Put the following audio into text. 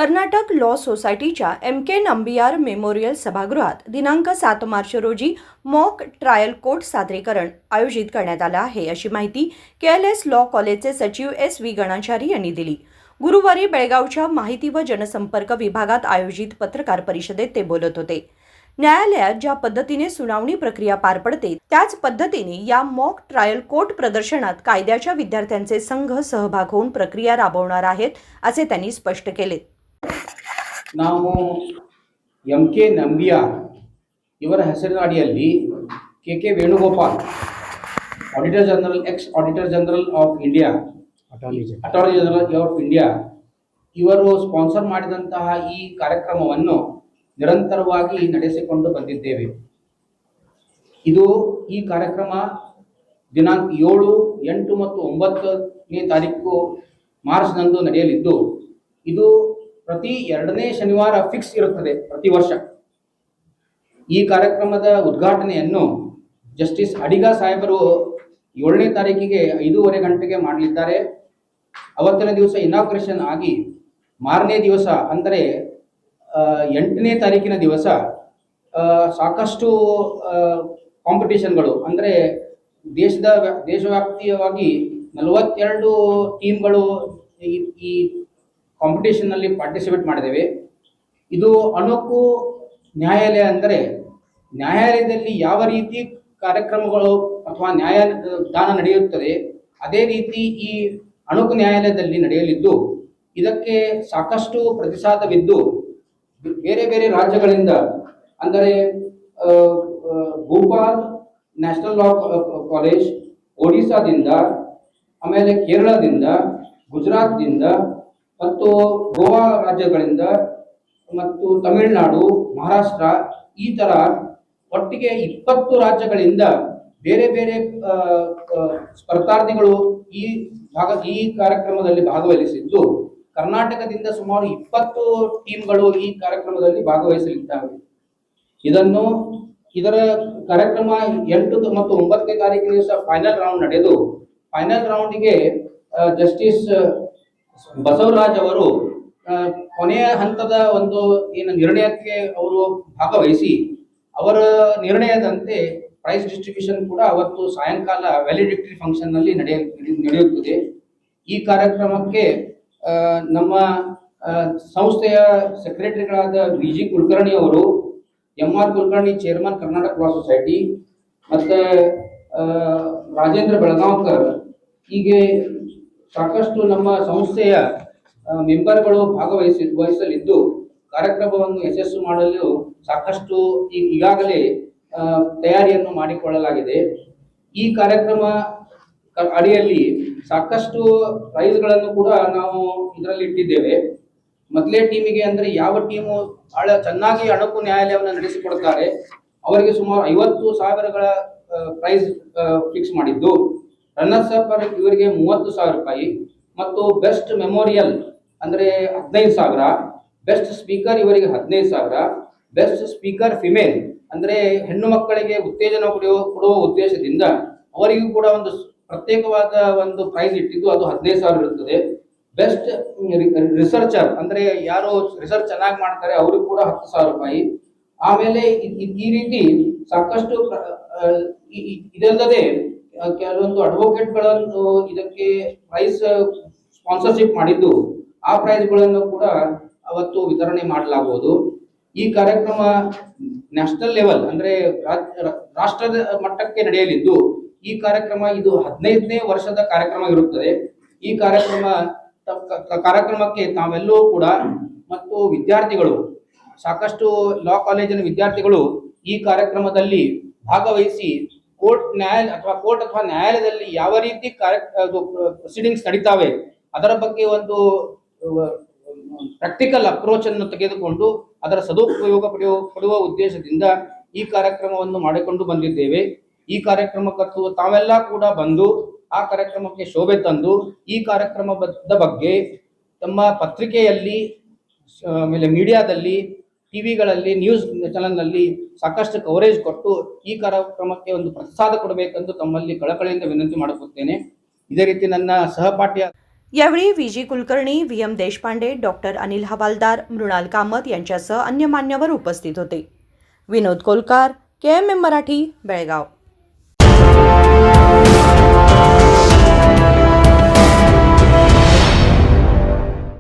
Karnataka law सोसायटीच्या MK Nambiar memorial सभागृहात दिनांक 7 मार्च रोजी मॉक ट्रायल कोर्ट सादरीकरण आयोजित करण्यात आलं आहे, अशी माहिती KLS लॉ कॉलेजचे सचिव SV गणाचारी यांनी दिली। गुरुवारी बेळगावच्या माहिती व जनसंपर्क विभागात आयोजित पत्रकार परिषदेत ते बोलत होते। न्यायालयात ज्या पद्धतीने सुनावणी प्रक्रिया पार पडते त्याच पद्धतीने या मॉक ट्रायल कोर्ट प्रदर्शनात कायद्याच्या विद्यार्थ्यांचे संघ सहभाग होऊन प्रक्रिया राबवणार आहेत, असे त्यांनी स्पष्ट केले। ನಾವು MK ನಂಬಿಯಾರ್ ಇವರ ಹೆಸರಿನ ಅಡಿಯಲ್ಲಿ KK Venugopal auditor general X auditor general of India attorney general of India ಇವರು ಸ್ಪಾನ್ಸರ್ ಮಾಡಿದಂತಹ ಈ ಕಾರ್ಯಕ್ರಮವನ್ನು ನಿರಂತರವಾಗಿ ನಡೆಸಿಕೊಂಡು ಬಂದಿದ್ದೇವೆ। ಈ ಕಾರ್ಯಕ್ರಮ ದಿನಾಂಕ 7, 8 ಮತ್ತು 9ನೇ ತಾರೀಕು ಮಾರ್ಚ್ನಂದು ನಡೆಯಲಿದ್ದು ಇದು ಪ್ರತಿ 2ನೇ ಶನಿವಾರ ಫಿಕ್ಸ್ ಇರುತ್ತದೆ ಪ್ರತಿ ವರ್ಷ। ಈ ಕಾರ್ಯಕ್ರಮದ ಉದ್ಘಾಟನೆಯನ್ನು ಜಸ್ಟಿಸ್ ಅಡಿಗ ಸಾಹೇಬರು 7ನೇ ತಾರೀಕಿಗೆ 5:30 ಗಂಟೆಗೆ ಮಾಡಲಿದ್ದಾರೆ। ಅವತ್ತಿನ ದಿವಸ ಇನಾಗ್ರೇಷನ್ ಆಗಿ ಮಾರನೇ ದಿವಸ ಅಂದರೆ 8ನೇ ತಾರೀಕಿನ ದಿವಸ ಸಾಕಷ್ಟು ಕಾಂಪಿಟೇಷನ್ಗಳು ಅಂದರೆ ದೇಶವ್ಯಾಪ್ತಿಯಾಗಿ 42 ಟೀಮ್ಗಳು ಈ ಕಾಂಪಿಟೇಷನ್ ನಲ್ಲಿ ಪಾರ್ಟಿಸಿಪೇಟ್ ಮಾಡಿದ್ದೇವೆ। ಇದು ಅಣುಕು ನ್ಯಾಯಾಲಯ ಅಂದರೆ ನ್ಯಾಯಾಲಯದಲ್ಲಿ ಯಾವ ರೀತಿ ಕಾರ್ಯಕ್ರಮಗಳು ಅಥವಾ ನ್ಯಾಯದಾನ ನಡೆಯುತ್ತದೆ ಅದೇ ರೀತಿ ಈ ಅಣುಕು ನ್ಯಾಯಾಲಯದಲ್ಲಿ ನಡೆಯಲಿದ್ದು ಇದಕ್ಕೆ ಸಾಕಷ್ಟು ಪ್ರತಿಸಾದವಿದ್ದು ಬೇರೆ ಬೇರೆ ರಾಜ್ಯಗಳಿಂದ ಅಂದರೆ ಭೋಪಾಲ್ ನ್ಯಾಷನಲ್ ಲಾ ಕಾಲೇಜ್, ಒಡಿಶಾದಿಂದ, ಆಮೇಲೆ ಕೇರಳದಿಂದ, ಗುಜರಾತ್ದಿಂದ ಮತ್ತು ಗೋವಾ ರಾಜ್ಯಗಳಿಂದ ಮತ್ತು ತಮಿಳುನಾಡು, ಮಹಾರಾಷ್ಟ್ರ ಈ ತರ ಒಟ್ಟಿಗೆ 20 ರಾಜ್ಯಗಳಿಂದ ಬೇರೆ ಬೇರೆ ಸ್ಪರ್ಧಾರ್ಥಿಗಳು ಈ ಕಾರ್ಯಕ್ರಮದಲ್ಲಿ ಭಾಗವಹಿಸಿದ್ದು ಕರ್ನಾಟಕದಿಂದ ಸುಮಾರು 20 ಟೀಮ್ಗಳು ಈ ಕಾರ್ಯಕ್ರಮದಲ್ಲಿ ಭಾಗವಹಿಸಲಿದ್ದಾವೆ। ಇದರ ಕಾರ್ಯಕ್ರಮ 8 ಮತ್ತು 9ನೇ ತಾರೀಕಿನ ದಿವಸ ಫೈನಲ್ ರೌಂಡ್ ನಡೆದು ಫೈನಲ್ ರೌಂಡ್ಗೆ ಜಸ್ಟಿಸ್ ಬಸವರಾಜ್ ಅವರು ಕೊನೆಯ ಹಂತದ ಒಂದು ನಿರ್ಣಯಕ್ಕೆ ಅವರು ಭಾಗವಹಿಸಿ ಅವರ ನಿರ್ಣಯದಂತೆ ಪ್ರೈಸ್ ಡಿಸ್ಟ್ರಿಬ್ಯೂಷನ್ ಕೂಡ ಅವತ್ತು ಸಾಯಂಕಾಲ ವ್ಯಾಲಿಡಿಕ್ಟರಿ ಫಂಕ್ಷನ್ ನಲ್ಲಿ ನಡೆಯುತ್ತದೆ। ಈ ಕಾರ್ಯಕ್ರಮಕ್ಕೆ ನಮ್ಮ ಸಂಸ್ಥೆಯ ಸೆಕ್ರೆಟರಿಗಳಾದ VG ಕುಲಕರ್ಣಿ ಅವರು, MR ಕುಲಕರ್ಣಿ ಚೇರ್ಮನ್ ಕರ್ನಾಟಕ ಲಾ ಸೊಸೈಟಿ, ಮತ್ತೆ ರಾಜೇಂದ್ರ ಬೆಳಗಾಂಕರ್, ಹೀಗೆ ಸಾಕಷ್ಟು ನಮ್ಮ ಸಂಸ್ಥೆಯ ಮೆಂಬರ್ಗಳು ವಹಿಸಲಿದ್ದು ಕಾರ್ಯಕ್ರಮವನ್ನು ಯಶಸ್ಸು ಮಾಡಲು ಸಾಕಷ್ಟು ಈಗಾಗಲೇ ತಯಾರಿಯನ್ನು ಮಾಡಿಕೊಳ್ಳಲಾಗಿದೆ। ಈ ಕಾರ್ಯಕ್ರಮ ಅಡಿಯಲ್ಲಿ ಸಾಕಷ್ಟು ಪ್ರೈಸ್ಗಳನ್ನು ಕೂಡ ನಾವು ಇದರಲ್ಲಿ ಇಟ್ಟಿದ್ದೇವೆ। ಮೊದಲೇ ಟೀಮಿಗೆ ಅಂದರೆ ಯಾವ ಟೀಮು ಬಹಳ ಚೆನ್ನಾಗಿ ಅಣುಕು ನ್ಯಾಯಾಲಯವನ್ನು ನಡೆಸಿಕೊಡುತ್ತಾರೆ ಅವರಿಗೆ ಸುಮಾರು 50,000ಗಳ ಪ್ರೈಸ್ ಫಿಕ್ಸ್ ಮಾಡಿದ್ದು, ರನ್ನರ್ಸ್ ಅಪ್ ಇವರಿಗೆ 30,000 ರೂಪಾಯಿ ಮತ್ತು ಬೆಸ್ಟ್ ಮೆಮೋರಿಯಲ್ ಅಂದರೆ 15,000, ಬೆಸ್ಟ್ ಸ್ಪೀಕರ್ ಇವರಿಗೆ 15,000, ಬೆಸ್ಟ್ ಸ್ಪೀಕರ್ ಫಿಮೇಲ್ ಅಂದರೆ ಹೆಣ್ಣು ಮಕ್ಕಳಿಗೆ ಉತ್ತೇಜನ ಕೊಡುವ ಉದ್ದೇಶದಿಂದ ಅವರಿಗೂ ಕೂಡ ಒಂದು ಪ್ರತ್ಯೇಕವಾದ ಒಂದು ಪ್ರೈಸ್ ಇಟ್ಟಿದ್ದು ಅದು 15,000 ಇರುತ್ತದೆ। ಬೆಸ್ಟ್ ರಿಸರ್ಚರ್ ಅಂದರೆ ಯಾರು ರಿಸರ್ಚ್ ಚೆನ್ನಾಗಿ ಮಾಡ್ತಾರೆ ಅವರಿಗೂ ಕೂಡ 10,000 ರೂಪಾಯಿ। ಆಮೇಲೆ ಈ ರೀತಿ ಸಾಕಷ್ಟು ಇದಲ್ಲದೆ ಕೆಲವೊಂದು ಅಡ್ವೊಕೇಟ್ಗಳನ್ನು ಇದಕ್ಕೆ ಪ್ರೈಸ್ ಸ್ಪಾನ್ಸರ್ಶಿಪ್ ಮಾಡಿದ್ದು ಆ ಪ್ರೈಸ್ಗಳನ್ನು ಕೂಡ ಅವತ್ತು ವಿತರಣೆ ಮಾಡಲಾಗುವುದು। ಈ ಕಾರ್ಯಕ್ರಮ ನ್ಯಾಷನಲ್ ಲೆವೆಲ್ ಅಂದ್ರೆ ರಾಷ್ಟ್ರದ ಮಟ್ಟಕ್ಕೆ ನಡೆಯಲಿದ್ದು ಈ ಕಾರ್ಯಕ್ರಮ ಇದು 15ನೇ ವರ್ಷದ ಕಾರ್ಯಕ್ರಮ ಇರುತ್ತದೆ। ಈ ಕಾರ್ಯಕ್ರಮಕ್ಕೆ ತಾವೆಲ್ಲರೂ ಕೂಡ ಮತ್ತು ವಿದ್ಯಾರ್ಥಿಗಳು ಸಾಕಷ್ಟು ಲಾ ಕಾಲೇಜಿನ ವಿದ್ಯಾರ್ಥಿಗಳು ಈ ಕಾರ್ಯಕ್ರಮದಲ್ಲಿ ಭಾಗವಹಿಸಿ ಕೋರ್ಟ್ ಅಥವಾ ನ್ಯಾಯಾಲಯದಲ್ಲಿ ಯಾವ ರೀತಿ ಪ್ರೊಸೀಡಿಂಗ್ಸ್ ನಡೀತಾವೆ ಅದರ ಬಗ್ಗೆ ಒಂದು ಪ್ರಾಕ್ಟಿಕಲ್ ಅಪ್ರೋಚ್ ಅನ್ನು ತೆಗೆದುಕೊಂಡು ಅದರ ಸದುಪಯೋಗ ಪಡುವ ಉದ್ದೇಶದಿಂದ ಈ ಕಾರ್ಯಕ್ರಮವನ್ನು ಮಾಡಿಕೊಂಡು ಬಂದಿದ್ದೇವೆ। ಈ ಕಾರ್ಯಕ್ರಮಕ್ಕೂ ತಾವೆಲ್ಲ ಕೂಡ ಬಂದು ಆ ಕಾರ್ಯಕ್ರಮಕ್ಕೆ ಶೋಭೆ ತಂದು ಈ ಕಾರ್ಯಕ್ರಮದ ಬಗ್ಗೆ ತಮ್ಮ ಪತ್ರಿಕೆಯಲ್ಲಿ, ಆಮೇಲೆ ಮೀಡಿಯಾದಲ್ಲಿ, ಟಿವಿಗಳಲ್ಲಿ, ನ್ಯೂಸ್ ಚಾನೆಲ್ನಲ್ಲಿ ಸಾಕಷ್ಟು ಕವರೇಜ್ ಕೊಟ್ಟು ಈ ಕಾರ್ಯಕ್ರಮಕ್ಕೆ ಒಂದು ಪ್ರಸಾದ ಕೊಡಬೇಕೆಂದು ತಮ್ಮಲ್ಲಿ ಕಳಕಳಿಯಿಂದ ವಿನಂತಿ ಮಾಡುತ್ತೇನೆ। ಇದೇ ರೀತಿ ನನ್ನ ಸಹಪಾಠಿಯ यावेळी VG. Kulkarni, VM. Deshpande, doctor Anil havildar, Mrinal Kamat यांच्यासह अन्य मान्यवर उपस्थित होते. विनोद कोलकार, KMM मराठी, बेळगाव.